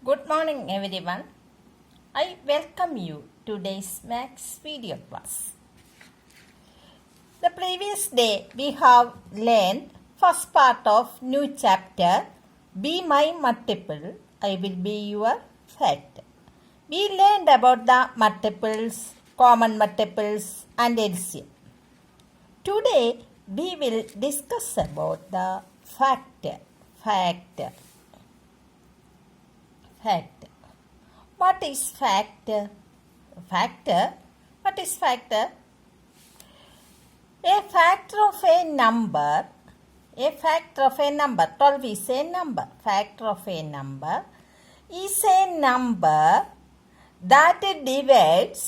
Good morning everyone. I welcome you to today's Maths video class. The previous day we have learned first part of new chapter Be My Multiple, I Will Be Your Factor. We learned about the multiples, common multiples and LCM. Today we will discuss about the factor. What is factor? What is factor? A factor of a number, 12 is a number. Factor of a number is a number that divides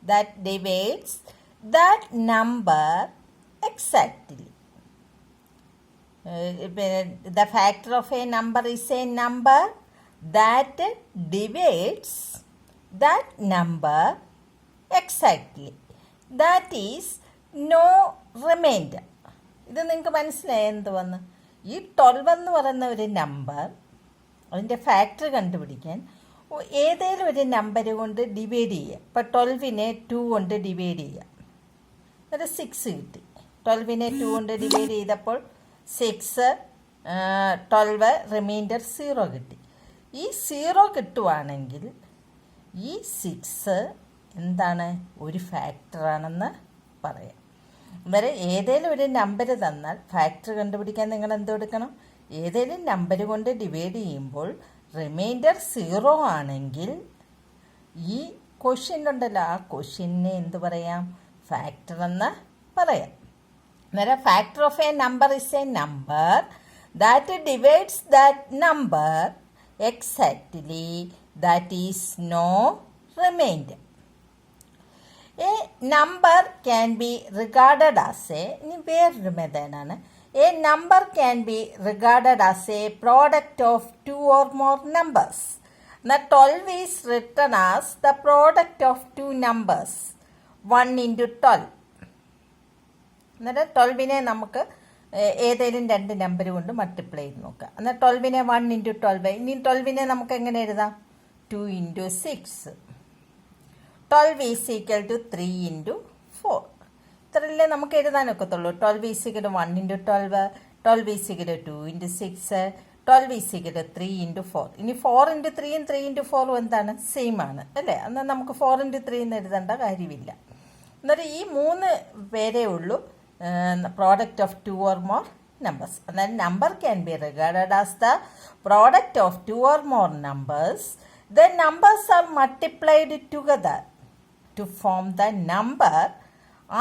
that number exactly. The factor of a number is a number that divides that number exactly. That is no remainder. ഇത് നിങ്ങൾക്ക് മനസ്സിലായി എന്തുവന്ന്? ഈ 12 എന്ന് പറയുന്ന ഒരു number അതിൻ്റെ factor കണ്ടുപിടിക്കാൻ ഏതെങ്കിലും ഒരു നമ്പർ കൊണ്ട് ഡിവൈഡ് ചെയ്യുക. ഇപ്പോൾ 12നെ 2 കൊണ്ട് ഡിവൈഡ് ചെയ്യുക, എന്നിട്ട് 6 കിട്ടി. 12നെ 2 കൊണ്ട് ഡിവൈഡ് ചെയ്തപ്പോൾ 6, 12 റിമൈൻഡർ 0 കിട്ടി. ഈ 0 കിട്ടുവാണെങ്കിൽ ഈ 6 എന്താണ്? ഒരു ഫാക്ടറാണെന്ന് പറയാം. അന്നേരം ഏതെങ്കിലും ഒരു നമ്പർ തന്നാൽ ഫാക്ടർ കണ്ടുപിടിക്കാൻ നിങ്ങൾ എന്തെടുക്കണം? ഏതെങ്കിലും നമ്പർ കൊണ്ട് ഡിവൈഡ് ചെയ്യുമ്പോൾ റിമൈൻഡർ 0 ആണെങ്കിൽ ഈ ക്വസ്റ്റ്യൻ ഉണ്ടല്ലോ, ആ ക്വസ്റ്റ്യനെ എന്ത് പറയാം? ഫാക്ടർ എന്ന് പറയാം. അന്നേരം factor of a number is a number that divides that number exactly, that is no remainder. A number can be regarded as a number can be regarded as a product of two or more numbers. The 12 is written as the product of two numbers, 1 into 12. എന്നിട്ട് 12നെ നമുക്ക് ഏതെങ്കിലും രണ്ട് number കൊണ്ട് multiply ചെയ്ത് നോക്കുക. എന്നാൽ 12നെ 1 into 12. ഇനി 12നെ നമുക്ക് എങ്ങനെ എഴുതാം? 2 into 6. 12 is equal to 3 into 4. ഇത്രയല്ലേ നമുക്ക് എഴുതാനൊക്കത്തുള്ളൂ. 12 is equal to 1 into 12, 12 is equal to 2 into 6, 12 is equal to 3 into 4. ഇനി 4 into 3യും 3 into 4ഉം എന്താണ്? സെയിം ആണ് അല്ലേ? എന്നാൽ നമുക്ക് 4 into 3 എന്ന് എഴുതേണ്ട കാര്യമില്ല. എന്നിട്ട് ഈ 3 പേരേ ഉള്ളൂ product of two or more numbers. And then number can be regarded as the product of two or more numbers. The numbers are multiplied together to form the number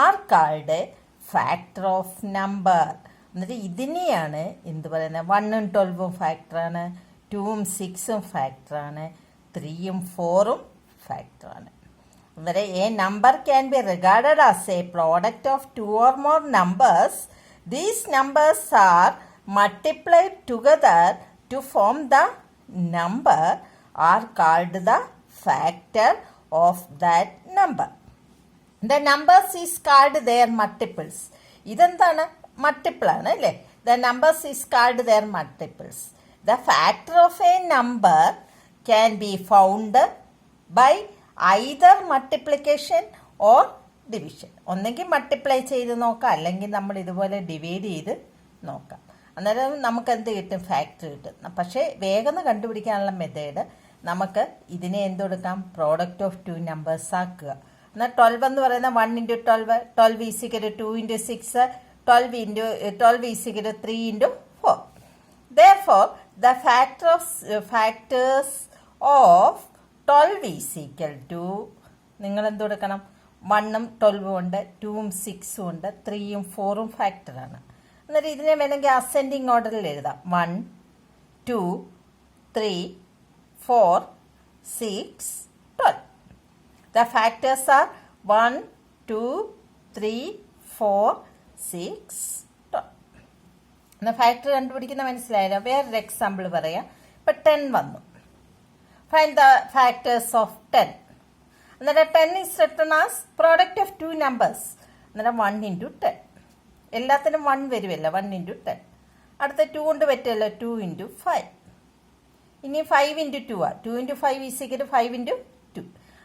are called a factor of number. എന്നിട്ട് ഇതിനെയാണ് എന്ത് പറയുന്നത്? 1ഉം 12ഉം ഫാക്ടറാണ്, 2ഉം 6ഉം ഫാക്ടറാണ്, 3ഉം 4ഉം ഫാക്ടറാണ്. A number can be regarded as a product of two or more numbers. These numbers are multiplied together to form the number are called the factor of that number. The numbers is called their multiples. ഇതെന്താണ്? Multiple ആണ് അല്ലേ? The numbers is called their multiples. The factor of a number can be found by either multiplication or division. ഒന്നെങ്കിൽ multiply ചെയ്ത് നോക്കാം, അല്ലെങ്കിൽ നമ്മൾ ഇതുപോലെ divide ചെയ്ത് നോക്കാം. അന്നേരം നമുക്ക് എന്ത് കിട്ടും? ഫാക്ടർ കിട്ടും. പക്ഷേ വേഗം കണ്ടുപിടിക്കാനുള്ള മെത്തേഡ് നമുക്ക് ഇതിനെ എന്തെടുക്കാം? പ്രോഡക്റ്റ് ഓഫ് ടു നമ്പേഴ്സ് ആക്കുക. എന്നാൽ 12 എന്ന് പറയുന്ന 1 into 12, 12 is equal to 2 into 6, 12 is equal to 3 into 4. Therefore, the factors of 12 is equal to, നിങ്ങൾ എന്തെടുക്കണം? 1ഉം 12ഉം ഉണ്ട്, 2ഉം 6ഉം ഉണ്ട്, 3ഉം 4ഉം ഫാക്ടറാണ്. എന്നിട്ട് ഇതിനെ വേണമെങ്കിൽ അസെൻഡിങ് ഓർഡറിൽ എഴുതാം. 1, 2, 3, 4, 6, 12. The factors are 1, 2, 3, 4, 6, 12. എന്നാൽ ഫാക്ടർ കണ്ടുപിടിക്കുന്ന മനസ്സിലായല്ലോ. വേറൊരു എക്സാമ്പിൾ പറയാം. ഇപ്പം 10 വന്നു. Find the factors of 10. അന്നേരം 10 is written as product of two numbers. അന്നേരം 1 into 10. എല്ലാത്തിനും 1 വരുമല്ലോ, 1 into 10. അടുത്ത 2 കൊണ്ട് പറ്റുമല്ലോ, 2 into 5. ഇനി 5 ഇൻറ്റു 2 ആ. 2 into 5 is equal to 5 into 2.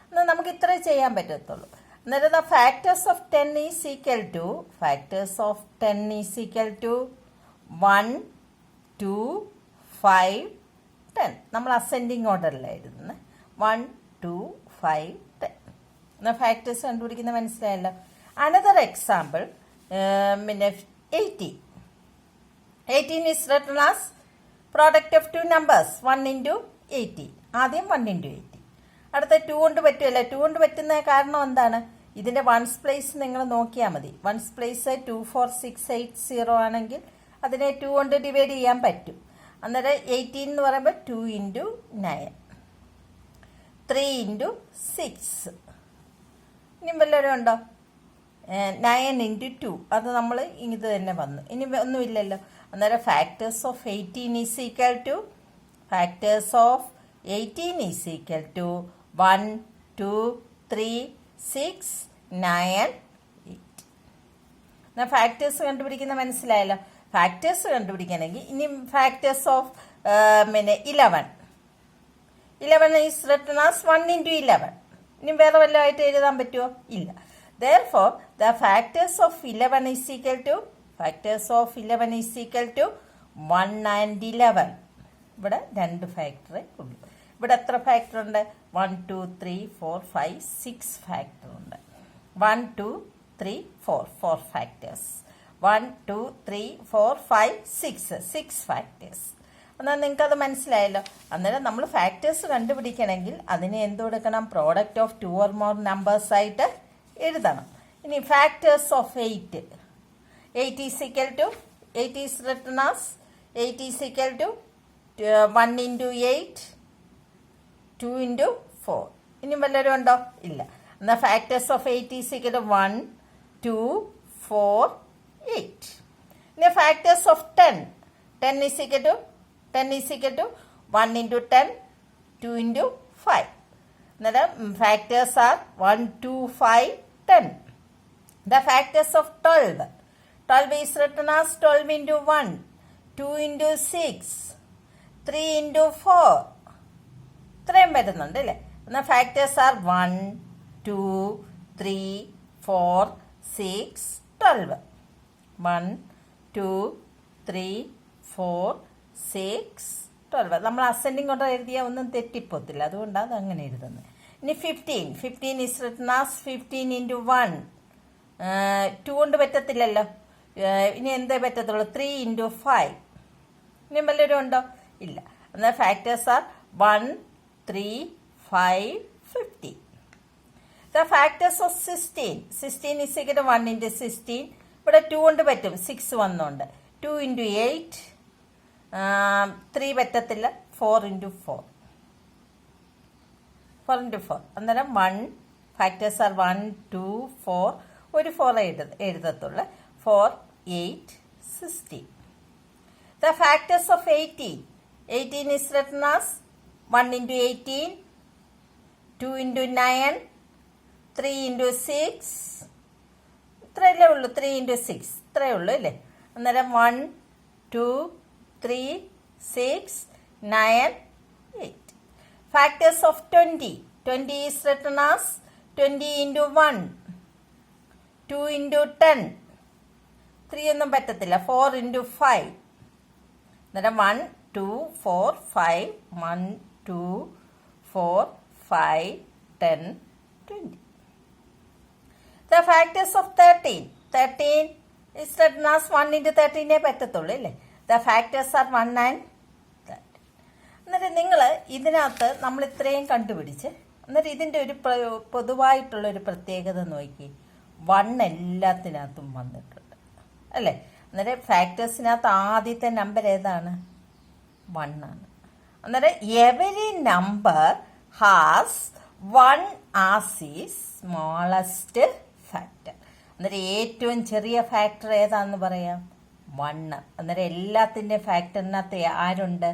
എന്നാൽ നമുക്ക് ഇത്രേ ചെയ്യാൻ പറ്റത്തുള്ളൂ. അന്നേരം the factors of 10 is equal to 1, 2, 5, 10. നമ്മൾ അസെൻഡിങ് ഓർഡറിലായിരുന്നു. 1, 2, 5, 10. എന്നാൽ ഫാക്ടേഴ്സ് കണ്ടുപിടിക്കുന്ന മനസ്സിലായല്ലോ. അനദർ എക്സാമ്പിൾ, പിന്നെ 18 is written as product of two numbers, 1 into 18. ആദ്യം 1 into 18. അടുത്ത 2 കൊണ്ട് പറ്റുമല്ലോ. 2 കൊണ്ട് പറ്റുന്ന കാരണം എന്താണ്? ഇതിൻ്റെ വൺസ് പ്ലേസ് നിങ്ങൾ നോക്കിയാൽ മതി. വൺസ് പ്ലേസ് 2, 4, 6, 8, 0 ആണെങ്കിൽ അതിനെ 2 കൊണ്ട് ഡിവൈഡ് ചെയ്യാൻ പറ്റും. അന്നേരം 18 എന്ന് പറയുമ്പോൾ 2 into 9, 3 into 6. ഇനി വല്ലവരും ഉണ്ടോ? 9 into 2. അത് നമ്മൾ ഇത് തന്നെ വന്നു. ഇനി ഒന്നുമില്ലല്ലോ. അന്നേരം factors of 18 is equal to 1, 2, 3, 6, 9, 8. എന്നാൽ ഫാക്ടേഴ്സ് കണ്ടുപിടിക്കുന്ന മനസ്സിലായല്ലോ. ഫാക്ടേഴ്സ് കണ്ടുപിടിക്കണമെങ്കിൽ ഇനി factors of 11 is written as 1 into 11. ഇനി വേറെ വല്ലതുമായിട്ട് എഴുതാൻ പറ്റുമോ? ഇല്ല. Therefore, the factors of 11 is equal to 1 and 11. ഇവിടെ 2 ഫാക്ടറേ ഉള്ളൂ. ഇവിടെ എത്ര ഫാക്ടർ ഉണ്ട്? 1, 2, 3, 4, 5, 6 ഫാക്ടർ ഉണ്ട്. 1, 2, 3, 4 ഫാക്ടേഴ്സ്. 1, 2, 3, 4, 5, 6 ഫാക്ടേഴ്സ്. എന്നാൽ നിങ്ങൾക്കത് മനസ്സിലായല്ലോ. അന്നേരം നമ്മൾ ഫാക്ടേഴ്സ് കണ്ടുപിടിക്കണമെങ്കിൽ അതിനെ എന്ത് കൊടുക്കണം? Product of 2 or more numbers ആയിട്ട് എഴുതണം. ഇനി factors of 8 is equal to 8 is written as 8 is equal to 1 into 8, 2 into 4. ഇനി വല്ലവരും ഉണ്ടോ? ഇല്ല. എന്നാൽ factors of 8 is equal to 1, 2, 4, 8. ഇനി factors of 10 is equal to 1 into 10, 2 into 5. അന്നേരം factors are 1, 2, 5, 10. The factors of 12 is written as 12 into 1, 2 into 6, 3 into 4. ഇത്രയും വരുന്നുണ്ട് അല്ലേ? എന്നാൽ ഫാക്ടേഴ്സ് ആർ 1, 2, 3, 4, 6, 12. 1, 2, 3, 4, 6, 12. നമ്മൾ അസെൻഡിങ് ഓർഡർ എഴുതിയാൽ ഒന്നും തെറ്റിപ്പോത്തില്ല. അതുകൊണ്ടാണ് അത് അങ്ങനെ എഴുതുന്നത്. ഇനി 15 ഈസ് റിട്ടൺ ആസ് 15 into 1. 2 കൊണ്ട് പറ്റത്തില്ലല്ലോ. ഇനി എന്തേ പറ്റത്തുള്ളൂ? 3 into 5. ഇനി വല്ലവരും ഉണ്ടോ? ഇല്ല. എന്നാൽ factors are 1, 3, 5, 15. The factors of 16 is equal to 1 into 16. ഇവിടെ 2 കൊണ്ട് പറ്റും, 6 വന്നുണ്ട്. 2 into 8, 3 പറ്റത്തില്ല, 4 into 4. അന്നേരം 1 ഫാക്ടേഴ്സ് ആർ 1, 2, 4. ഒരു 4 എഴുതത്തുള്ളൂ. 4, 8, 16. The factors of 18 is written as 1 into 18, 2 into 9, 3 into 6. ഇത്രയല്ലേ ഉള്ളൂ. 3 into 6 ഇത്രയേ ഉള്ളൂ അല്ലേ? അന്നേരം 1, 2, 3, 6, 9, 8. Factors of 20 is written as 20 into 1, 2 into 10, 3 ഒന്നും പറ്റത്തില്ല, 4 into 5. അന്നേരം 1, 2, 4, 5, 1, 2, 4, 5, 10, 20. The factors of 13 is written as 1 into 13 പറ്റത്തുള്ളൂ അല്ലേ? The factors are 1 and 13. എന്നിട്ട് നിങ്ങൾ ഇതിനകത്ത് നമ്മൾ ഇത്രയും കണ്ടുപിടിച്ച് എന്നിട്ട് ഇതിൻ്റെ ഒരു പൊതുവായിട്ടുള്ളൊരു പ്രത്യേകത നോക്കി. 1 എല്ലാത്തിനകത്തും വന്നിട്ടുണ്ട് അല്ലേ? അന്നേരം ഫാക്ടേഴ്സിനകത്ത് ആദ്യത്തെ നമ്പർ ഏതാണ്? 1 ആണ്. അന്നേരം every number has 1 as is smallest factor. അന്നേരം ഏറ്റവും ചെറിയ ഫാക്ടർ ഏതാണെന്ന് പറയാം? 1. അന്നേരം എല്ലാത്തിൻ്റെ ഫാക്ടറിനകത്ത് ആരുണ്ട്?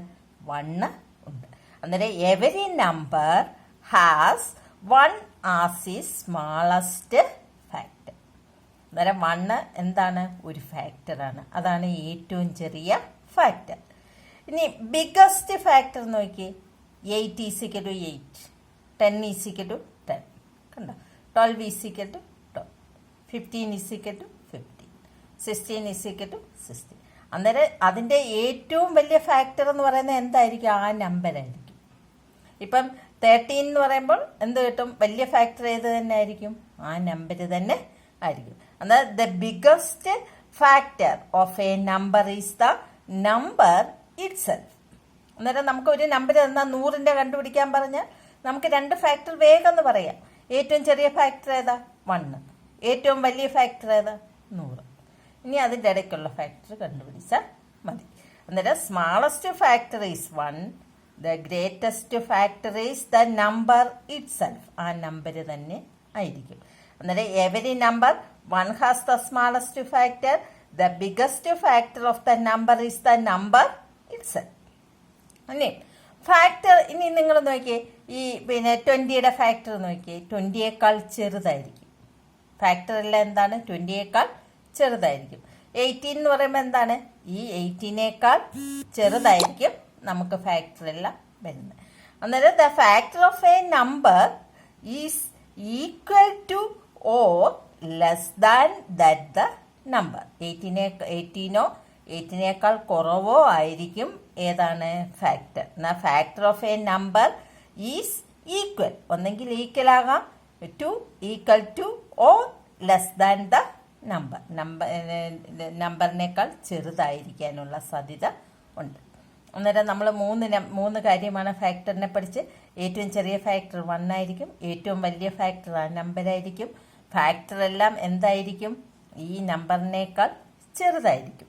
1 ഉണ്ട്. അന്നേരം every number has 1 as is smallest factor. അന്നേരം 1 എന്താണ്? ഒരു ഫാക്ടറാണ്. അതാണ് ഏറ്റവും ചെറിയ ഫാക്ടർ. ഇനി ബിഗസ്റ്റ് ഫാക്ടർ നോക്കി 8 ഈസിക്കൽ ടു 8, 10 ഈസിക്കൽ ടു 10, കണ്ടോ, 12 is equal to 12, 15 is equal to 15, 16 is equal to 16. അന്നേരം അതിൻ്റെ ഏറ്റവും വലിയ ഫാക്ടർ എന്ന് പറയുന്നത് എന്തായിരിക്കും? ആ നമ്പറായിരിക്കും. ഇപ്പം 13 എന്ന് പറയുമ്പോൾ എന്ത് കിട്ടും? വലിയ ഫാക്ടർ ഏത് തന്നെ ആയിരിക്കും? ആ നമ്പർ തന്നെ ആയിരിക്കും. എന്നാൽ the biggest factor of a number is the number it self. അന്നേരം നമുക്ക് ഒരു നമ്പർ തന്നാൽ 100ന്റെ കണ്ടുപിടിക്കാൻ പറഞ്ഞാൽ നമുക്ക് 2 ഫാക്ടർ വേഗം എന്ന് പറയാം. ഏറ്റവും ചെറിയ ഫാക്ടർ ഏതാ? 1. ഏറ്റവും വലിയ ഫാക്ടർ ഏതാ? 100. ഇനി അതിൻ്റെ ഇടയ്ക്കുള്ള ഫാക്ടർ കണ്ടുപിടിച്ചാൽ മതി. അന്നേരം smallest factor is 1, the greatest factor is the number it self. ആ നമ്പർ തന്നെ ആയിരിക്കും. അന്നേരം every number 1 has the smallest factor, the biggest factor of the number is the number it self. അല്ലേ? ഫാക്ടർ ഇനി നിങ്ങൾ നോക്കിയേ, ഈ 20യുടെ ഫാക്ടർ നോക്കിയേ, 20യേക്കാൾ ചെറുതായിരിക്കും. ഫാക്ടർ എല്ലാം എന്താണ്? 20യേക്കാൾ ചെറുതായിരിക്കും. 18 എന്ന് പറയുമ്പോൾ എന്താണ്? ഈ 18നേക്കാൾ ചെറുതായിരിക്കും നമുക്ക് ഫാക്ടർ എല്ലാം വരുന്നത്. അന്നേരം the factor of a number is equal to or less than that the number. 18നേക്കാൾ കുറവോ ആയിരിക്കും ഏതാണ്? ഫാക്ടർ. എന്നാൽ factor of a number is equal, ഒന്നെങ്കിൽ ഈക്വൽ ആകാം to, equal to or less than the നമ്പറിനേക്കാൾ ചെറുതായിരിക്കാനുള്ള സാധ്യത ഉണ്ട്. അന്നേരം നമ്മൾ 3 കാര്യമാണ് ഫാക്ടറിനെ പഠിച്ച്. ഏറ്റവും ചെറിയ ഫാക്ടർ 1 ആയിരിക്കും, ഏറ്റവും വലിയ ഫാക്ടർ ആ നമ്പറായിരിക്കും, ഫാക്ടർ എല്ലാം എന്തായിരിക്കും? ഈ നമ്പറിനേക്കാൾ ചെറുതായിരിക്കും.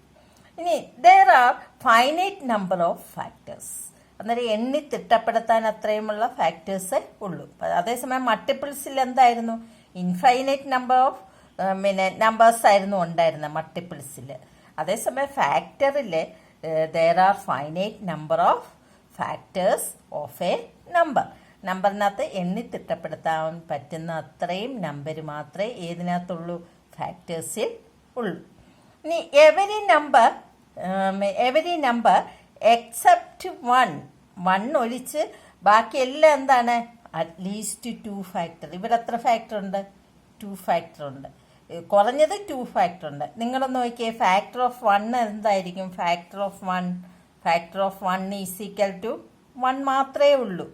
ഇനി there are finite number of factors. അന്നേരം എണ്ണി തിട്ടപ്പെടുത്താൻ അത്രയുമുള്ള ഫാക്ടേഴ്സേ ഉള്ളൂ. അതേസമയം മൾട്ടിപ്പിൾസിൽ എന്തായിരുന്നു? ഇൻഫൈനൈറ്റ് നമ്പർ ഓഫ് നമ്പേഴ്സ് ആയിരുന്നു ഉണ്ടായിരുന്നത് മൾട്ടിപ്പിൾസിൽ. അതേസമയം ഫാക്ടറിൽ there are finite number of factors of a number. നമ്പറിനകത്ത് എണ്ണി തിട്ടപ്പെടുത്താൻ പറ്റുന്ന അത്രയും നമ്പർ മാത്രമേ ഏതിനകത്തുള്ളൂ? ഫാക്ടേഴ്സിൽ ഉള്ളൂ. ഇനി എവരി നമ്പർ എക്സെപ്റ്റ് 1 ഒഴിച്ച് ബാക്കി എല്ലാം എന്താണ്? At least 2 factor. ഇവിടെ എത്ര ഫാക്ടർ ഉണ്ട്? 2 ഫാക്ടർ ഉണ്ട്. കുറഞ്ഞത് 2 ഫാക്ടർ ഉണ്ട്. നിങ്ങളൊന്ന് നോക്കിയേ, ഫാക്ടർ ഓഫ് 1 എന്തായിരിക്കും? Factor of 1 is equal to 1 മാത്രമേ ഉള്ളൂ.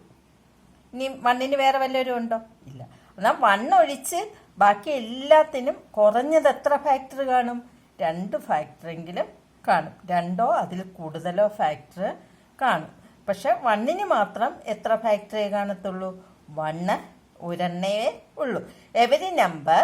ഇനി 1ന് വേറെ വല്ലവരും ഉണ്ടോ? ഇല്ല. എന്നാൽ 1 ഒഴിച്ച് ബാക്കി എല്ലാത്തിനും കുറഞ്ഞത് എത്ര ഫാക്ടർ കാണും? 2 ഫാക്ടറെങ്കിലും കാണും. 2ഓ അതിൽ കൂടുതലോ ഫാക്ടർ കാണും. പക്ഷെ 1ന് മാത്രം എത്ര ഫാക്ടറേ കാണത്തുള്ളൂ? 1 ഒരെണ്ണേ ഉള്ളൂ. എവരി നമ്പർ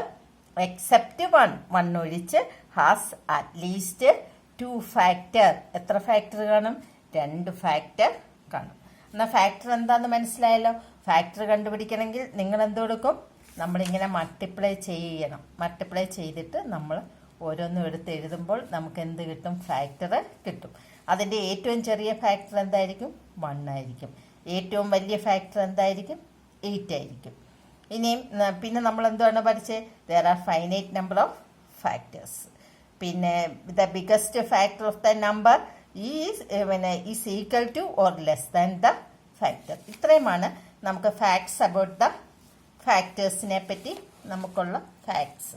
എക്സെപ്റ്റ് 1 ഒഴിച്ച് ഹാസ് അറ്റ്ലീസ്റ്റ് 2 ഫാക്ടർ. എത്ര ഫാക്ടർ കാണും? 2 ഫാക്ടർ കാണും. എന്നാൽ ഫാക്ടർ എന്താണെന്ന് മനസ്സിലായല്ലോ. ഫാക്ടർ കണ്ടുപിടിക്കണമെങ്കിൽ നിങ്ങൾ എന്ത് കൊടുക്കും? നമ്മളിങ്ങനെ മൾട്ടിപ്ലൈ ചെയ്യണം. മൾട്ടിപ്ലൈ ചെയ്തിട്ട് നമ്മൾ ഓരോന്നും എടുത്ത് എഴുതുമ്പോൾ നമുക്ക് എന്ത് കിട്ടും? ഫാക്ടർ കിട്ടും. അതിൻ്റെ ഏറ്റവും ചെറിയ ഫാക്ടർ എന്തായിരിക്കും? 1 ആയിരിക്കും. ഏറ്റവും വലിയ ഫാക്ടർ എന്തായിരിക്കും? 8 ആയിരിക്കും. ഇനിയും പിന്നെ നമ്മൾ എന്താണ് പഠിച്ചത്? There are finite number of factors. പിന്നെ the biggest factor of the number is equal to or less than the factor. ഇത്രയുമാണ് നമുക്ക് ഫാക്ട്സ് അബൌട്ട് ദ ഫാക്ടേഴ്സിനെ പറ്റി നമുക്കുള്ള ഫാക്ട്സ്.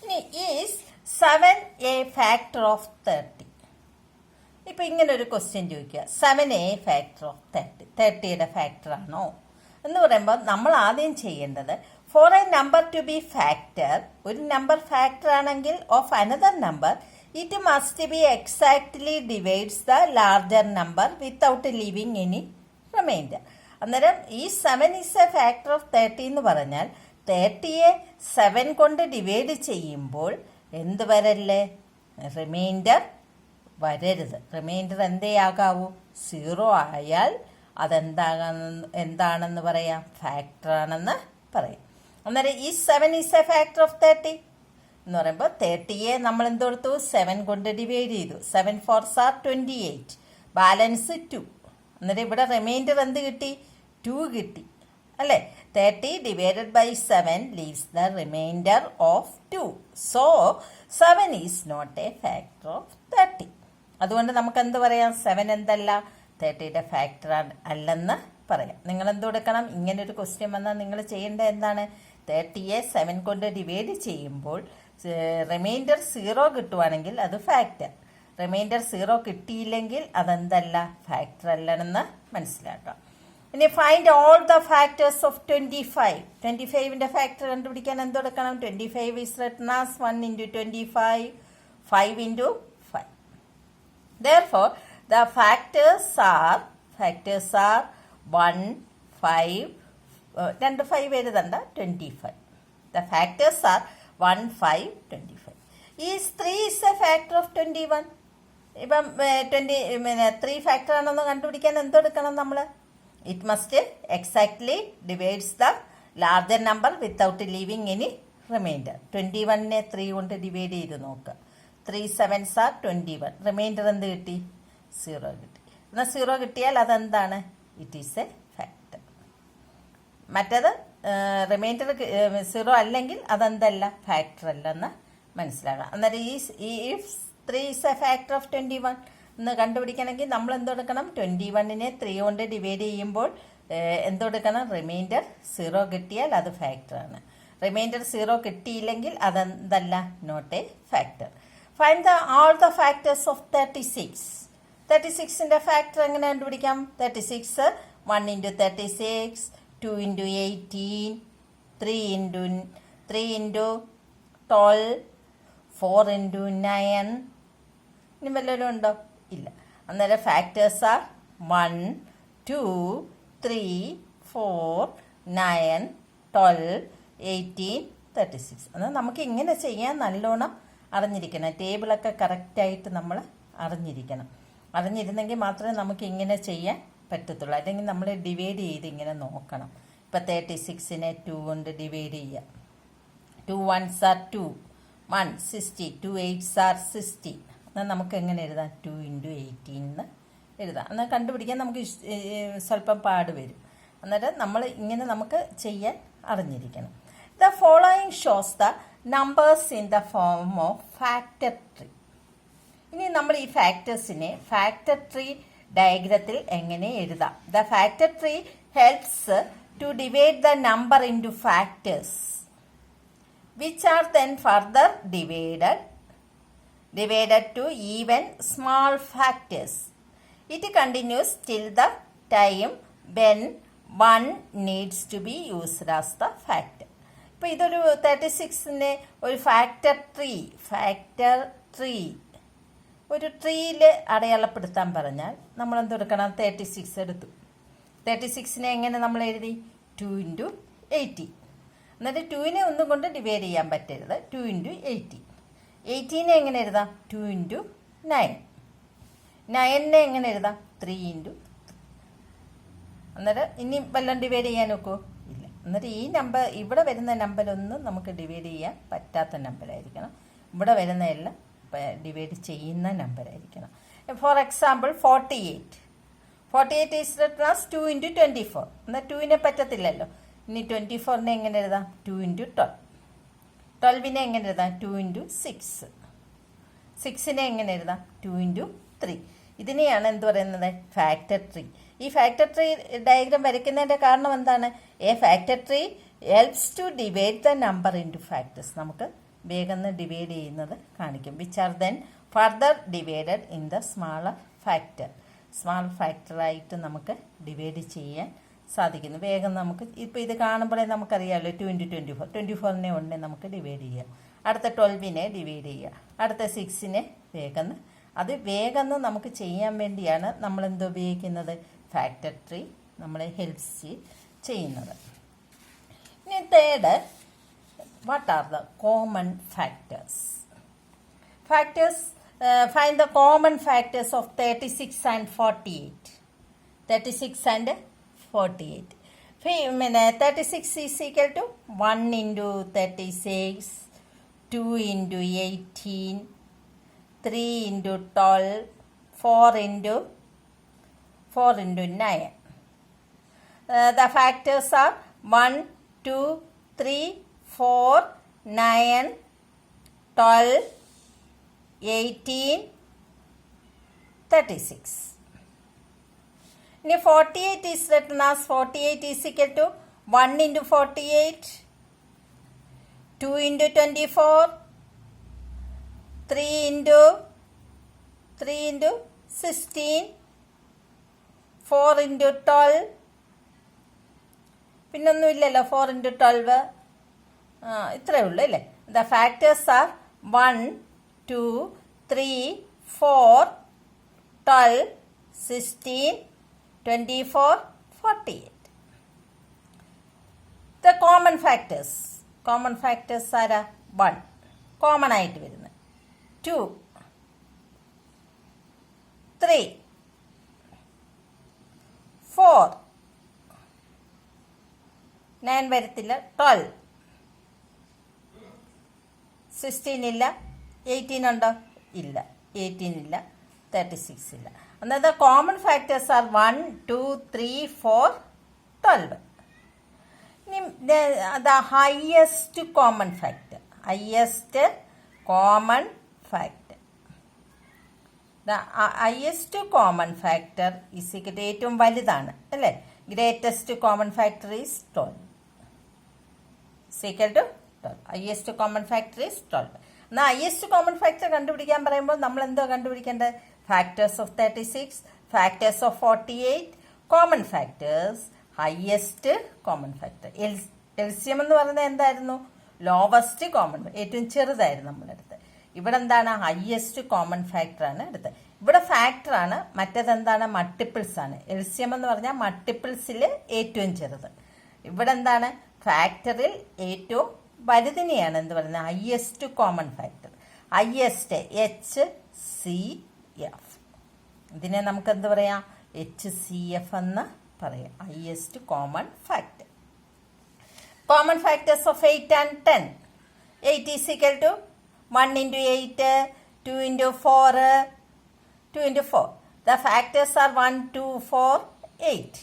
ഇനി ഈസ് 7 എ ഫാക്ടർ ഓഫ് 30? ഇപ്പം ഇങ്ങനൊരു ക്വസ്റ്റ്യൻ ചോദിക്കുക, 7 എ ഫാക്ടർ ഓഫ് 30, 30യുടെ ഫാക്ടർ ആണോ എന്ന് പറയുമ്പോൾ നമ്മൾ ആദ്യം ചെയ്യേണ്ടത്, for a number to be factor, ഒരു നമ്പർ ഫാക്ടർ ആണെങ്കിൽ of another number, it must be exactly divides the larger number without leaving any remainder. അന്നേരം ഈ 7 ഈസ് എ ഫാക്ടർ ഓഫ് 30 എന്ന് പറഞ്ഞാൽ 30യെ 7 കൊണ്ട് ഡിവൈഡ് ചെയ്യുമ്പോൾ എന്ത് വരല്ലേ? റിമൈൻഡർ വരരുത്. റിമൈൻഡർ എന്തേ ആകാവൂ? 0 ആയാൽ എന്താണെന്ന് പറയാം? ഫാക്ടർ ആണെന്ന് പറയാം. അന്നേരം ഈ 7 ഈസ് എ ഫാക്ടർ ഓഫ് 30 എന്ന് പറയുമ്പോൾ 30യെ നമ്മൾ എന്തെടുത്തു? 7 കൊണ്ട് ഡിവൈഡ് ചെയ്തു. 7 4s are 28, ബാലൻസ് 2. അന്നേരം ഇവിടെ റിമൈൻഡർ എന്ത് കിട്ടി? 2 കിട്ടി അല്ലേ? 30 divided by 7 leaves the remainder of 2. So 7 is not a factor of 30. അതുകൊണ്ട് നമുക്ക് എന്ത് പറയാം? 7 എന്തല്ല? 30യുടെ ഫാക്ടർ അല്ലെന്ന് പറയാം. നിങ്ങൾ എന്ത് കൊടുക്കണം? ഇങ്ങനൊരു ക്വസ്റ്റ്യൻ വന്നാൽ നിങ്ങൾ ചെയ്യേണ്ടത് എന്താണ്? 30യെ 7 കൊണ്ട് ഡിവൈഡ് ചെയ്യുമ്പോൾ റിമൈൻഡർ 0 കിട്ടുവാണെങ്കിൽ അത് ഫാക്ടർ. റിമൈൻഡർ 0 കിട്ടിയില്ലെങ്കിൽ അതെന്തല്ല? ഫാക്ടർ അല്ലെന്ന് മനസ്സിലാക്കാം. ഇനി find all the factors of 25. 25ന്റെ ഫാക്ടർ കണ്ടുപിടിക്കാൻ എന്തെടുക്കണം? 25 is written as 1 into 25, 5 into 5. Therefore, the factors are 1, 5, 2 5 എഴുതണ്ട, 25. The factors are 1, 5, 25. Is 3 is a factor of 21. ഇപ്പം 3 ഫാക്ടർ ആണെന്ന് കണ്ടുപിടിക്കാൻ എന്തെടുക്കണം നമ്മൾ? It must exactly divides the larger number without leaving any remainder. 21നെ 3 കൊണ്ട് ഡിവൈഡ് ചെയ്ത് നോക്കുക. 3 7s are 21. റിമൈൻഡർ എന്ത് കിട്ടി? 0 കിട്ടി. എന്നാൽ 0 കിട്ടിയാൽ അതെന്താണ്? It is A factor. മറ്റേത് റിമൈൻഡർ 0 അല്ലെങ്കിൽ അതെന്തല്ല? ഫാക്ടർ അല്ലെന്ന് മനസ്സിലാക്കണം. അന്നേരം ഈ 3 is a factor of 21 എന്ന് കണ്ടുപിടിക്കണമെങ്കിൽ നമ്മൾ എന്തെടുക്കണം? 21നെ 3 കൊണ്ട് ഡിവൈഡ് ചെയ്യുമ്പോൾ എന്തെടുക്കണം? റിമൈൻഡർ 0 കിട്ടിയാൽ അത് ഫാക്ടറാണ്. റിമൈൻഡർ 0 കിട്ടിയില്ലെങ്കിൽ അതെന്തല്ല? Not a factor. Find all the factors of 36. 36ന്റെ ഫാക്ടർ എങ്ങനെ കണ്ടുപിടിക്കാം? 36 1 into 36, 2 into 18, 3 into 12, 4 into 9. ഇനി വല്ലവരും ഉണ്ടോ? ഇല്ല. അന്നേരം ഫാക്ടേഴ്സ് ആർ 1, 2, 3, 4, 9, 12, 18, 36. എന്നാൽ നമുക്ക് ഇങ്ങനെ ചെയ്യാൻ നല്ലോണം അറിഞ്ഞിരിക്കണം. ടേബിളൊക്കെ കറക്റ്റായിട്ട് നമ്മൾ അറിഞ്ഞിരിക്കണം. അറിഞ്ഞിരുന്നെങ്കിൽ മാത്രമേ നമുക്ക് ഇങ്ങനെ ചെയ്യാൻ പറ്റത്തുള്ളൂ. അല്ലെങ്കിൽ നമ്മൾ ഡിവൈഡ് ചെയ്ത് ഇങ്ങനെ നോക്കണം. ഇപ്പം 36നെ 2 കൊണ്ട് ഡിവൈഡ് ചെയ്യുക. 2 1s are 2, 1 60, 2 8s are 60. എന്നാൽ നമുക്ക് എങ്ങനെ എഴുതാം? 2 into 18 എന്ന് എഴുതാം. എന്നാൽ കണ്ടുപിടിക്കാൻ നമുക്ക് സ്വല്പം പാട് വരും. അന്നേരം നമ്മൾ ഇങ്ങനെ നമുക്ക് ചെയ്യാൻ അറിഞ്ഞിരിക്കണം. The following shows the numbers in the form of factor tree. ഇനി നമ്മൾ ഈ ഫാക്ടേഴ്സിനെ ഫാക്ടർ ട്രീ ഡയഗ്രത്തിൽ എങ്ങനെ എഴുതാം? The factor tree helps to divide the number into factors which are then further divided to even small factors. It continues till the time when one needs to be used as the factor. ഇപ്പോൾ ഇതൊരു 36നെ ഒരു factor tree ഒരു ട്രീയിൽ അടയാളപ്പെടുത്താൻ പറഞ്ഞാൽ നമ്മൾ എന്തെടുക്കണം? 36 എടുത്തു. 36നെ എങ്ങനെ നമ്മൾ എഴുതി? 2 into 80. എന്നിട്ട് 2നെ ഒന്നും കൊണ്ട് ഡിവൈഡ് ചെയ്യാൻ പറ്റരുത്. 2 into 80. 18നെ എങ്ങനെ എഴുതാം? 2 into 9. 9നെ എങ്ങനെ എഴുതാം? 3 into 3. അന്നേരം ഇനി വല്ലതും ഡിവൈഡ് ചെയ്യാൻ നോക്കുമോ? ഇല്ല. എന്നിട്ട് ഈ നമ്പർ ഇവിടെ വരുന്ന നമ്പരൊന്നും നമുക്ക് ഡിവൈഡ് ചെയ്യാൻ പറ്റാത്ത നമ്പറായിരിക്കണം. ഇവിടെ വരുന്ന എല്ലാം ഡിവൈഡ് ചെയ്യുന്ന നമ്പറായിരിക്കണം. For example 48 is written as 2 into 24. എന്നാൽ 2നെ പറ്റത്തില്ലല്ലോ. ഇനി 24നെ എങ്ങനെ എഴുതാം? 2 into 12. 12നെ എങ്ങനെ എഴുതാം? 2 into 6. 6നെ എങ്ങനെ എഴുതാം? 2 into 3. ഇതിനെയാണ് എന്ത് പറയുന്നത്? Factor tree. ഈ ഫാക്ടർ ട്രീ ഡയഗ്രാം വരയ്ക്കുന്നതിൻ്റെ കാരണം എന്താണ്? A factor tree helps to divide the number into factors. നമുക്ക് വേഗം ഡിവൈഡ് ചെയ്യുന്നത് കാണിക്കും. Which are then further divided in the smaller factor. Small ഫാക്ടറായിട്ട് നമുക്ക് ഡിവൈഡ് ചെയ്യാൻ സാധിക്കുന്നു. വേഗം നമുക്ക് ഇപ്പോൾ ഇത് കാണുമ്പോഴേ നമുക്കറിയാമല്ലോ. 2 into 24. 24നെ ഉടനെ നമുക്ക് ഡിവൈഡ് ചെയ്യാം. അടുത്ത 12നെ ഡിവൈഡ് ചെയ്യുക. അടുത്ത 6നെ വേഗം നമുക്ക് ചെയ്യാൻ വേണ്ടിയാണ് നമ്മൾ എന്ത് ഉപയോഗിക്കുന്നത്? ഫാക്ടർ ട്രീ നമ്മളെ ഹെൽപ്സ് ചെയ്യുന്നത്. ഇനി third, what are the common factors? Find the common factors of 36 and 48. 36 and 48. 36 is equal to 1 into 36, 2 into 18, 3 into 12, 4 into 9. The factors are 1, 2, 3, 4, 9, 12, 18, 36. Now 48 is written as 48 is equal to 1 into 48, 2 into 24, 3 into 16, 4 into 12. പിന്നൊന്നും ഇല്ലല്ലോ 4 into 12. ഇത്രയേ ഉള്ളൂ അല്ലേ. The factors are 1, 2, 3, 4, 12, 16, 24, 48. The common factors ആരാ? 1 common ആയിട്ട് വരുന്നത്, 2, 3, 4, 9 വരത്തില്ല, 12, 16 ഇല്ല, 18 ഉണ്ടോ? ഇല്ല, 18 ഇല്ല, 36 ഇല്ല. അന്നത്തെ കോമൺ ഫാക്ടേഴ്സ് ആർ 1, 2, 3, 4, 12. ഇനി the highest common factor is equal ഏറ്റവും വലുതാണ് അല്ലേ. Greatest common factor is 12. Equal to 12. Highest common factor is 12. എന്നാൽ ഹയസ്റ്റ് കോമൺ ഫാക്ടർ കണ്ടുപിടിക്കാൻ പറയുമ്പോൾ നമ്മൾ എന്തോ കണ്ടുപിടിക്കേണ്ടത്? Factors of 36, factors of 48, common factors, highest common factor. LCM എന്ന് പറയുന്നത് എന്തായിരുന്നു? ലോവസ്റ്റ് കോമൺ, ഏറ്റവും ചെറുതായിരുന്നു നമ്മളെടുത്ത്. ഇവിടെ എന്താണ്? ഹയസ്റ്റ് കോമൺ ഫാക്ടറാണ് എടുത്തത്. ഇവിടെ ഫാക്ടറാണ്, മറ്റേതെന്താണ്? മൾട്ടിപ്പിൾസ് ആണ്. എൽസിയം എന്ന് പറഞ്ഞാൽ മൾട്ടിപ്പിൾസിൽ ഏറ്റവും ചെറുത്. ഇവിടെ എന്താണ്? ഫാക്ടറിൽ ഏറ്റവും വലുതിനെയാണ് എന്ത് പറയുന്നത്? Highest common factor. Highest HCF. ഇതിനെ നമുക്ക് എന്ത് പറയാം? HCF എന്ന് പറയാം, highest common factor. Common factors of 8 and 10. 8 is equal to 1 into 8, 2 into 4, 2 into 4. The factors are 1, 2, 4, 8.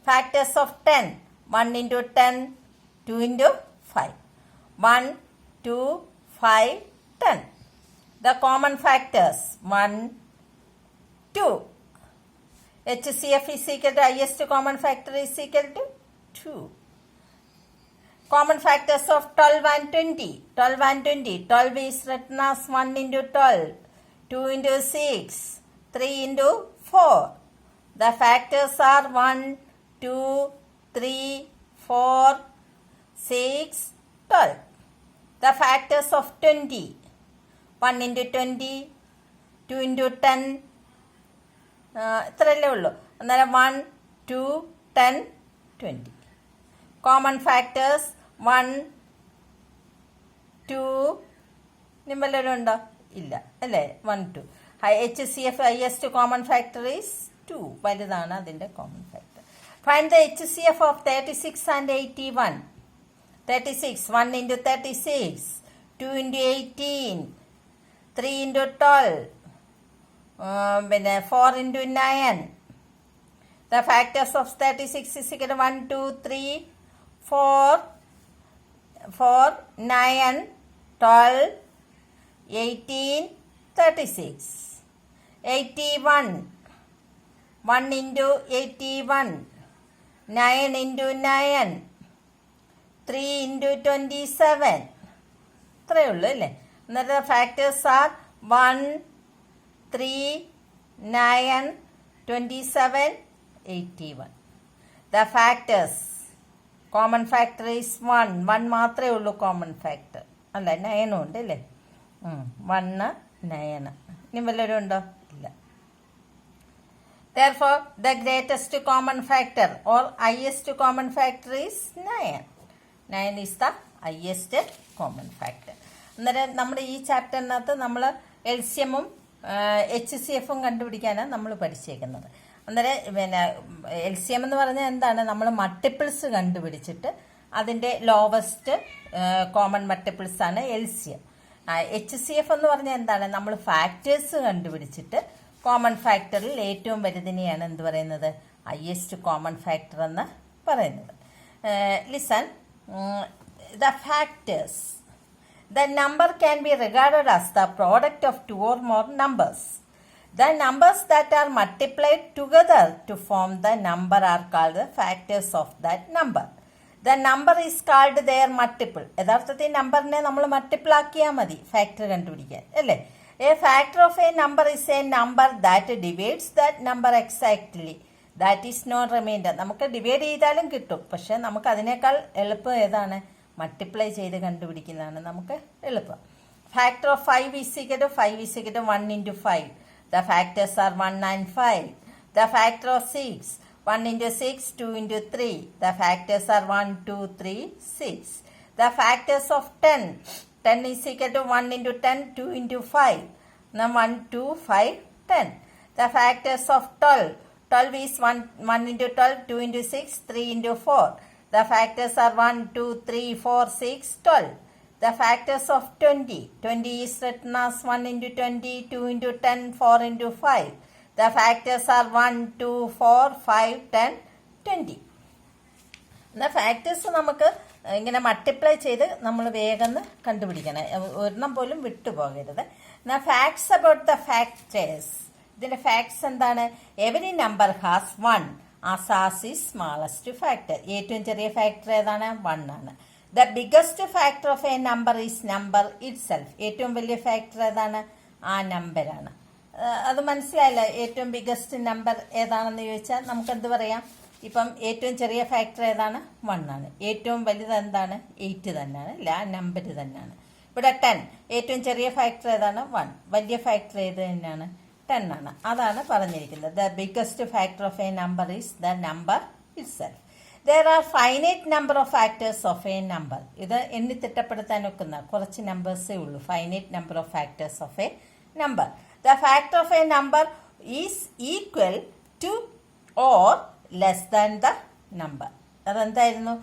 Factors of 10, 1 into 10, 2 into 5. 1, 2, 5, 10. The common factors 1, 2. HCF is equal to highest common factor is equal to 2. Common factors of 12 and 20. 12 and 20. 12 is written as 1 into 12, 2 into 6, 3 into 4. The factors are 1, 2, 3, 4, 6, 12. The factors of 20. 1 into 20, 2 into 10. ഇത്രയല്ലേ ഉള്ളൂ. അന്നേരം 1, 2, 10, 20. Common factors 1, 2. നിമ്പല്ലൊരു ഉണ്ടോ? ഇല്ല അല്ലേ. 1, 2. HCF highest common factor is 2. വലുതാണ് അതിൻ്റെ common factor. Find the HCF of 36 and 81. 36, 1 into 36, 2 into 18, 3 into 12, പിന്നെ 4 into 9. The factors of 36 is equal to 1, 2, 3, 4, 9, 12, 18, 36. 81, 1 into 81, 9 into 9, 3 into 27. ഇത്രയേ ഉള്ളൂ അല്ലേ. എന്നിട്ട് factors are 1, 3, 9, 27, 81. The factors, common factor is 1. 1 മാത്രമേ ഉള്ളൂ common factor. അല്ല, 9 ഉണ്ട് അല്ലേ. 1, 9. ഇനി വല്ലവരും ഉണ്ടോ? ഇല്ല. Therefore, the greatest common factor or highest common factor is 9. 9 is the highest common factor. അന്നേരം നമ്മുടെ ഈ ചാപ്റ്ററിനകത്ത് നമ്മൾ എൽസിയമും HCFും കണ്ടുപിടിക്കാനാണ് നമ്മൾ പഠിച്ചേക്കുന്നത്. അന്നേരം പിന്നെ എൽസിയം എന്ന് പറഞ്ഞാൽ എന്താണ്? നമ്മൾ മൾട്ടിപ്പിൾസ് കണ്ടുപിടിച്ചിട്ട് അതിൻ്റെ ലോവസ്റ്റ് കോമൺ മൾട്ടിപ്പിൾസ് ആണ് എൽസിയം. HCF എന്ന് പറഞ്ഞാൽ എന്താണ്? നമ്മൾ ഫാക്ടേഴ്സ് കണ്ടുപിടിച്ചിട്ട് കോമൺ ഫാക്ടറിൽ ഏറ്റവും വലുതിനെയാണ് എന്ത് പറയുന്നത്? ഹയസ്റ്റ് കോമൺ ഫാക്ടർ എന്ന് പറയുന്നത്. Listen, the factors. The number can be regarded as the product of two or more numbers. The numbers that are multiplied together to form the number are called the factors of that number. The number is called their multiple. യഥാർത്ഥത്തിൽ നമ്പറിനെ നമ്മൾ multiple ആക്കിയാൽ മതി factor കണ്ടുപിടിക്കാൻ അല്ലേ. A factor of a number is a number that divides that number exactly. That is not remainder. നമുക്ക് divide ചെയ്താലും കിട്ടും, പക്ഷെ നമുക്ക് അതിനേക്കാൾ എളുപ്പം ഏതാണ്? മൾട്ടിപ്ലൈ ചെയ്ത് കണ്ടുപിടിക്കുന്നതാണ് നമുക്ക് എളുപ്പം. Factor of 5 is equal to 5 is equal to 1 into 5. The factors are 1 and 5. The factor of 6, 1 into 6, 2 into 3. The factors are 1, 2, 3, 6. The factors of 10, 10 is equal to 1 into 10, 2 into 5. Now 1, 2, 5, 10. The factors of 12, 12 is 1 into 12, 2 into 6, 3 into 4. The factors are 1, 2, 3, 4, 6, 12. The factors of 20, 20 is written as 1 into 20, 2 into 10, 4 into 5. The factors are 1, 2, 4, 5, 10, 20. എന്നാൽ factors നമുക്ക് ഇങ്ങനെ multiply ചെയ്ത് നമ്മൾ വേഗം കണ്ടുപിടിക്കണം, ഒരെണ്ണം പോലും വിട്ടുപോകരുത്. എന്നാൽ ഫാക്ട്സ് അബൌട്ട് ദ ഫാക്ടേഴ്സ്, ഇതിന്റെ ഫാക്ട്സ് എന്താണ്? Every number has 1 as is smallest factor. ഏറ്റവും ചെറിയ ഫാക്ടർ ഏതാണ്? 1 ആണ്. The biggest factor of a number is number it self. ഏറ്റവും വലിയ ഫാക്ടർ ഏതാണ്? ആ നമ്പറാണ്. അത് മനസ്സിലായില്ല. ഏറ്റവും ബിഗസ്റ്റ് നമ്പർ ഏതാണെന്ന് ചോദിച്ചാൽ നമുക്ക് എന്ത് പറയാം? ഇപ്പം ഏറ്റവും ചെറിയ ഫാക്ടർ ഏതാണ്? 1 ആണ്. ഏറ്റവും വലുത് എന്താണ്? 8 തന്നെയാണ് അല്ല, ആ നമ്പർ തന്നെയാണ്. ഇവിടെ 10, ഏറ്റവും ചെറിയ ഫാക്ടർ ഏതാണ്? 1. വലിയ ഫാക്ടർ ഏത് തന്നെയാണ്? 10 ആണ്. അതാണ് പറഞ്ഞിരിക്കുന്നത്. The biggest factor of a number is the number it self. There are finite number of factors of a number. ഇത് എണ്ണി തിട്ടപ്പെടുത്താൻ ഒക്കുന്ന കുറച്ച് നമ്പേഴ്സേ ഉള്ളൂ. Finite number of factors of a number. The factor of a number is equal to or less than the number. അതെന്തായിരുന്നു?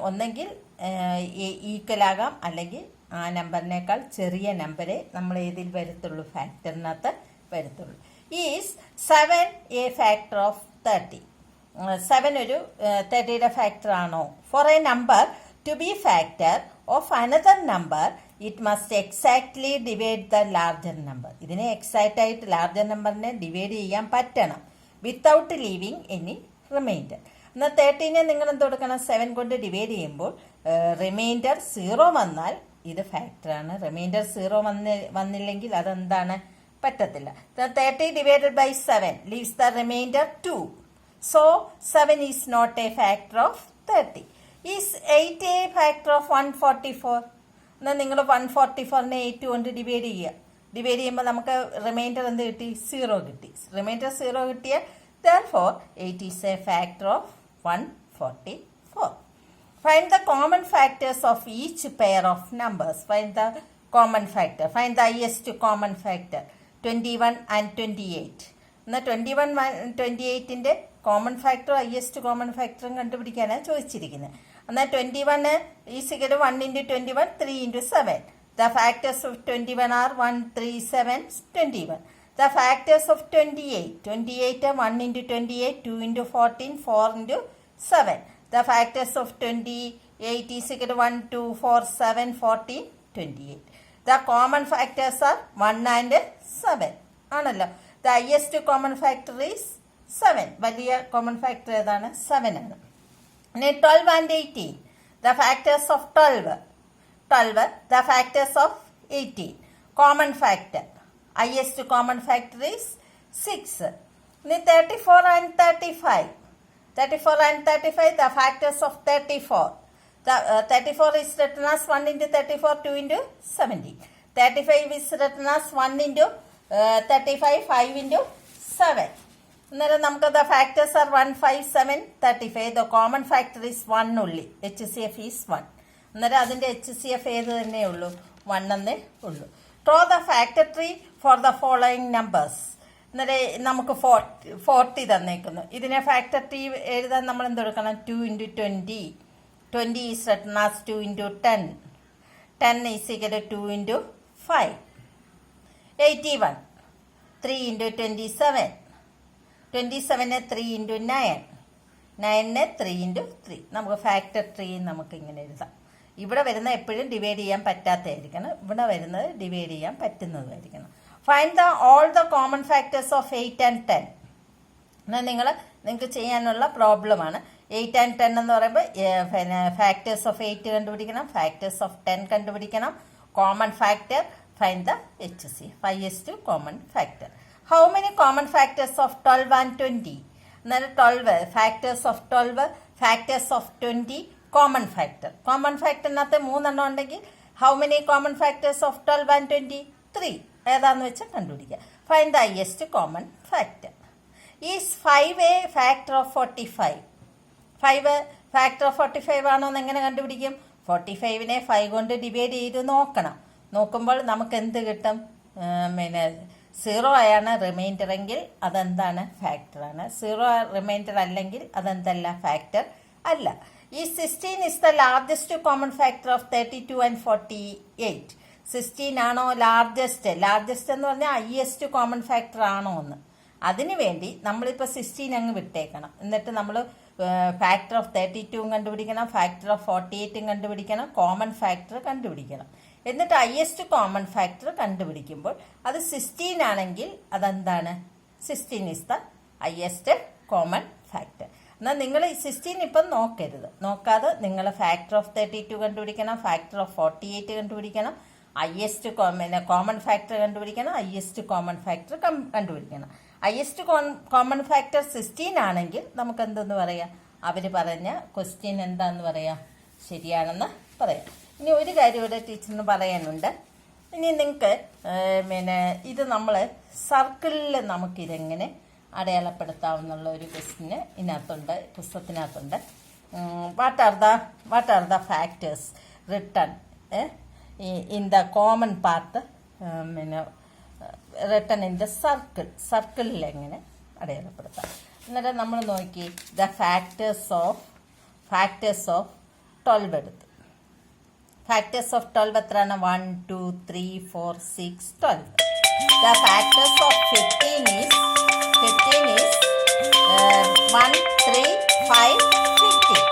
ഒന്നെങ്കിൽ equal ആകാം, അല്ലെങ്കിൽ ആ നമ്പറിനേക്കാൾ ചെറിയ നമ്പരെ നമ്മൾ ഏതിൽ വരത്തുള്ളൂ? ഫാക്ടറിനകത്ത് വരത്തുള്ളൂ. Is 7 a factor of 30. 7 ഒരു 30യുടെ ഫാക്ടർ ആണോ? For a number to be factor of another number it must exactly divide the larger number. ഇതിനെ എക്സാക്റ്റ് ആയിട്ട് ലാർജർ നമ്പറിനെ ഡിവൈഡ് ചെയ്യാൻ പറ്റണം വിത്തൗട്ട് ലീവിങ് എനി റിമൈൻഡർ. എന്നാൽ 30നെ നിങ്ങൾ എന്ത് കൊടുക്കണം? 7 കൊണ്ട് ഡിവൈഡ് ചെയ്യുമ്പോൾ റിമൈൻഡർ 0 വന്നാൽ ഇത് ഫാക്ടറാണ്. റിമൈൻഡർ 0 വന്നില്ലെങ്കിൽ അതെന്താണ്? പറ്റത്തില്ല. 30 divided by 7 leaves the remainder 2. So 7 is not a factor of 30. Is 8 a factor of 144? എന്നാൽ നിങ്ങൾ 144നെ 8 കൊണ്ട് ഡിവൈഡ് ചെയ്യുക. ഡിവൈഡ് ചെയ്യുമ്പോൾ നമുക്ക് റിമൈൻഡർ എന്ത് കിട്ടി? 0 കിട്ടി. റിമൈൻഡർ 0 കിട്ടിയ therefore 8 is a factor of 144. Find the common factors of each pair of numbers. Find the common factor. Find the highest common factor. 21 and 28. എന്നാൽ 21 28ന്റെ കോമൺ ഫാക്ടറും ഹയസ്റ്റ് കോമൺ ഫാക്ടറും കണ്ടുപിടിക്കാനാണ് ചോദിച്ചിരിക്കുന്നത്. എന്നാൽ 21 is equal to 1 into 21, 3 into 7. The factors of 21 are 1, 3, 7, 21. The factors of 28 are 1 into 28, 2 into 14, 4 into 7. The factors of 28 is equal to 1, 2, 4, 7, 14, 28. The common factors are 1 and 7. ആണല്ലോ. The highest common factor is 7. വലിയ common factor ഏതാണ്? 7 ആണ്. ഇനി 12 and 18. The factors of 12. The factors of 18. Common factor. Highest common factor is 6. ഇനി 34 and 35. 34 and 35, the factors of 34. 34 is written as 1 into 34, 2 into 70. 35 is written as 1 into 35, 5 into 7. അന്നേരം നമുക്ക് the factors are 1, 5, 7, 35. The common factor is 1 only. HCF is 1. അന്നേരം അതിൻ്റെ HCF ഏത് തന്നെ ഉള്ളൂ? 1 എന്നേ ഉള്ളൂ. Draw the factor tree for the following numbers. അന്നേരം നമുക്ക് 40 തന്നേക്കുന്നു. ഇതിനെ ഫാക്ടർ ട്രീ എഴുതാൻ നമ്മൾ എന്തെടുക്കണം? 2 into 20. 20 is written as 2 into 10. 10 is equal to 2 into 5. 81. 3 into 27. 27 3 into 9. 9 3 into 3. നമുക്ക് ഫാക്ടർ ട്രീ നമുക്ക് ഇങ്ങനെ എഴുതാം. ഇവിടെ വരുന്ന എപ്പോഴും ഡിവൈഡ് ചെയ്യാൻ പറ്റാത്തതായിരിക്കണം, ഇവിടെ വരുന്നത് ഡിവൈഡ് ചെയ്യാൻ പറ്റുന്നതായിരിക്കണം. Find all the common factors of 8 and 10. എന്നാൽ നിങ്ങൾക്ക് ചെയ്യാനുള്ള പ്രോബ്ലമാണ്. 8 and 10 എന്ന് പറയുമ്പോൾ ഫാക്ടേഴ്സ് ഓഫ് 8 കണ്ടുപിടിക്കണം, ഫാക്ടേഴ്സ് ഓഫ് 10 കണ്ടുപിടിക്കണം, common factor, find the HC, 5 common factor. How many common factors of 12 and 20? എന്നാൽ 12 factors of 12, factors of 20, common factor. Common ഫാക്ടറിനകത്ത് 3 എണ്ണം ഉണ്ടെങ്കിൽ how many common factors of 12 and 20? 3. ഏതാന്ന് വെച്ചാൽ കണ്ടുപിടിക്കുക. Find the highest common factor. Is 5 a factor of 45? 5 factor of 45 ആണോ എന്ന് എങ്ങനെ കണ്ടുപിടിക്കും? 45നെ 5 കൊണ്ട് ഡിവൈഡ് ചെയ്ത് നോക്കണം. നോക്കുമ്പോൾ നമുക്ക് എന്ത് കിട്ടും? പിന്നെ 0 ആണ് റിമൈൻഡർ എങ്കിൽ അതെന്താണ്? ഫാക്ടറാണ്. 0 റിമൈൻഡർ അല്ലെങ്കിൽ അതെന്തല്ല? ഫാക്ടർ അല്ല. ഈ 16 is the largest common factor of 32 and 48. 16 ആണോ ലാർജസ്റ്റ്? ലാർജസ്റ്റ് എന്ന് പറഞ്ഞാൽ ഹൈയസ്റ്റ് കോമൺ ഫാക്ടർ ആണോ എന്ന്. അതിനു വേണ്ടി നമ്മളിപ്പോൾ 16 അങ്ങ് വിട്ടേക്കണം. എന്നിട്ട് നമ്മൾ ഫാക്ടർ ഓഫ് 32 കണ്ടുപിടിക്കണം, ഫാക്ടർ ഓഫ് 48 കണ്ടുപിടിക്കണം, കോമൺ ഫാക്ടർ കണ്ടുപിടിക്കണം. എന്നിട്ട് ഹൈയസ്റ്റ് കോമൺ ഫാക്ടർ കണ്ടുപിടിക്കുമ്പോൾ അത് 16 ആണെങ്കിൽ അതെന്താണ്? 16 is the highest common factor. എന്നാൽ നിങ്ങൾ ഈ 16 ഇപ്പം നോക്കരുത്. നോക്കാതെ നിങ്ങൾ ഫാക്ടർ ഓഫ് 32 കണ്ടുപിടിക്കണം, ഫാക്ടർ ഓഫ് 48 കണ്ടുപിടിക്കണം, ഹൈയസ്റ്റ് കോമൺ ഫാക്ടർ കണ്ടുപിടിക്കണം, ഹൈയസ്റ്റ് കോമൺ ഫാക്ടർ കണ്ടുപിടിക്കണം. ഹൈയസ്റ്റ് കോമൺ ഫാക്ടർ 16 ആണെങ്കിൽ നമുക്ക് എന്തെന്ന് പറയാം? അവർ പറഞ്ഞ ക്വസ്റ്റ്യൻ എന്താന്ന് പറയാം? ശരിയാണെന്ന് പറയാം. ഇനി ഒരു കാര്യം ഇവിടെ ടീച്ചറിന് പറയാനുണ്ട്. ഇനി നിങ്ങൾക്ക് ഇത് നമ്മൾ സർക്കിളിൽ നമുക്കിതെങ്ങനെ അടയാളപ്പെടുത്താവുന്നുള്ള ഒരു ക്വസ്റ്റ്യന് ഇതിനകത്തുണ്ട്, പുസ്തകത്തിനകത്തുണ്ട്. What are the factors written in the common part written in the circle. സർക്കിളിൽ എങ്ങനെ അടയാളപ്പെടുത്താം? എന്നിട്ട് നമ്മൾ നോക്കി ദ ഫാക്ടേഴ്സ് ഓഫ് 12 എടുത്തു. ഫാക്ടേഴ്സ് ഓഫ് 12 എത്രയാണ്? 1, 2, 3, 4, 6, 12. The factors of 15 is 1, 3, 5, 15.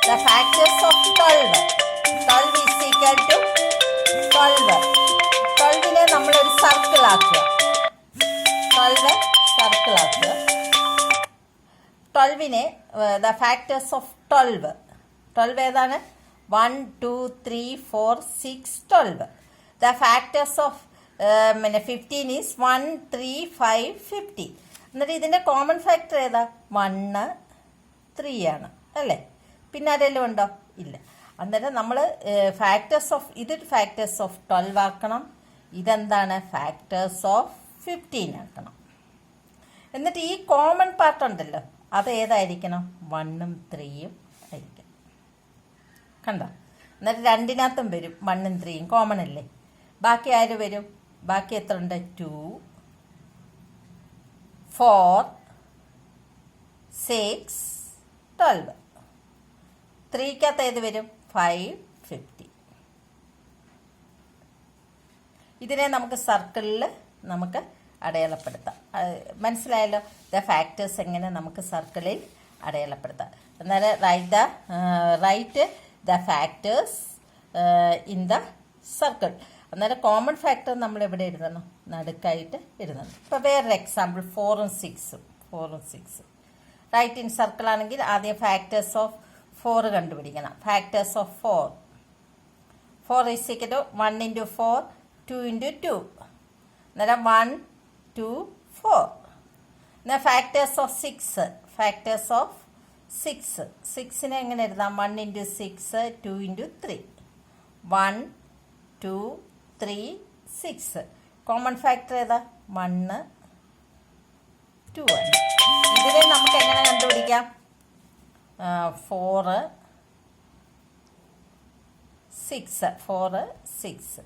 The factors of 12 is equal to 12. 12നെ നമ്മളൊരു സർക്കിൾ ആക്കുക. 12നെ ദ ഫാക്ടേഴ്സ് ഓഫ് 12 ഏതാണ്? 1, 2, 3, 4, 6, 12. The factors of 15 is 1, 3, 5, 50. എന്നിട്ട് ഇതിൻ്റെ കോമൺ ഫാക്ടർ ഏതാ? 1, 3 ആണ് അല്ലേ? പിന്നെ ആരെങ്കിലും ഉണ്ടോ? ഇല്ല. അന്നേരം നമ്മൾ ഫാക്ടേഴ്സ് ഓഫ് 12 ആക്കണം. ഇതെന്താണ്? ഫാക്ടേഴ്സ് ഓഫ് 15 ആക്കണം. എന്നിട്ട് ഈ കോമൺ പാർട്ട് ഉണ്ടല്ലോ, അത് ഏതായിരിക്കണം? 1ഉം 3ഉം ആയിരിക്കണം. കണ്ടോ? എന്നിട്ട് രണ്ടിനകത്തും വരും 1ഉം 3ഉം കോമൺ അല്ലേ? ബാക്കി ആര് വരും? ബാക്കി എത്ര ഉണ്ട്? 2, 4, 6, 12. 3ക്കകത്ത് ഏത് വരും? 5, 50. ഇതിനെ നമുക്ക് സർക്കിളിൽ നമുക്ക് അടയാളപ്പെടുത്താം. മനസ്സിലായല്ലോ ദ ഫാക്ടേഴ്സ് എങ്ങനെ നമുക്ക് സർക്കിളിൽ അടയാളപ്പെടുത്താം. എന്നാൽ write the factors in the circle. അന്നേരം കോമൺ ഫാക്ടർ നമ്മൾ എവിടെ എഴുതണം? നടുക്കായിട്ട് എഴുതണം. ഇപ്പോൾ വേറൊരു എക്സാമ്പിൾ 4ഉം 6ഉം. റൈറ്റ് ഇൻ സർക്കിൾ ആണെങ്കിൽ ആദ്യം ഫാക്ടേഴ്സ് ഓഫ് 4 കണ്ടുപിടിക്കണം. Factors of 4 is equal to 1 into 4, 2 into 2. അന്നേരം 1, 2, 4. എന്നാൽ ഫാക്ടേഴ്സ് ഓഫ് 6നെ എങ്ങനെ എഴുതാം? 1 into 6, 2 into 3. 1, 2, 3, 6. കോമൺ ഫാക്ടർ ഏതാ? 1, 2 ആണ്. ഇതിനെ നമുക്ക് എങ്ങനെ കണ്ടുപിടിക്കാം? 4, 6.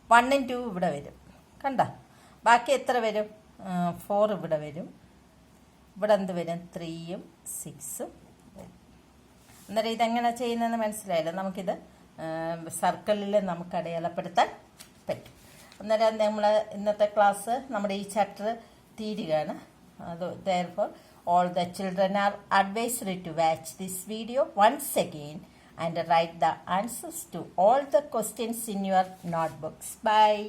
1ഉം 2 ഇവിടെ വരും. കണ്ട? ബാക്കി എത്ര വരും? 4 ഇവിടെ വരും. ഇവിടെ എന്ത് വരും? 3ഉം 6ഉം വരും. അന്നേരം ഇതെങ്ങനെ ചെയ്യുന്നതെന്ന് മനസ്സിലായല്ലോ. നമുക്കിത് സർക്കിളിൽ നമുക്ക് അടയാളപ്പെടുത്താൻ പറ്റും. അന്നേരം നമ്മൾ ഇന്നത്തെ ക്ലാസ് നമ്മുടെ ഈ ചാപ്റ്റർ തീരുകയാണ്. Therefore, all the children are advised to watch this video once again and write the answers to all the questions in your notebooks. Bye.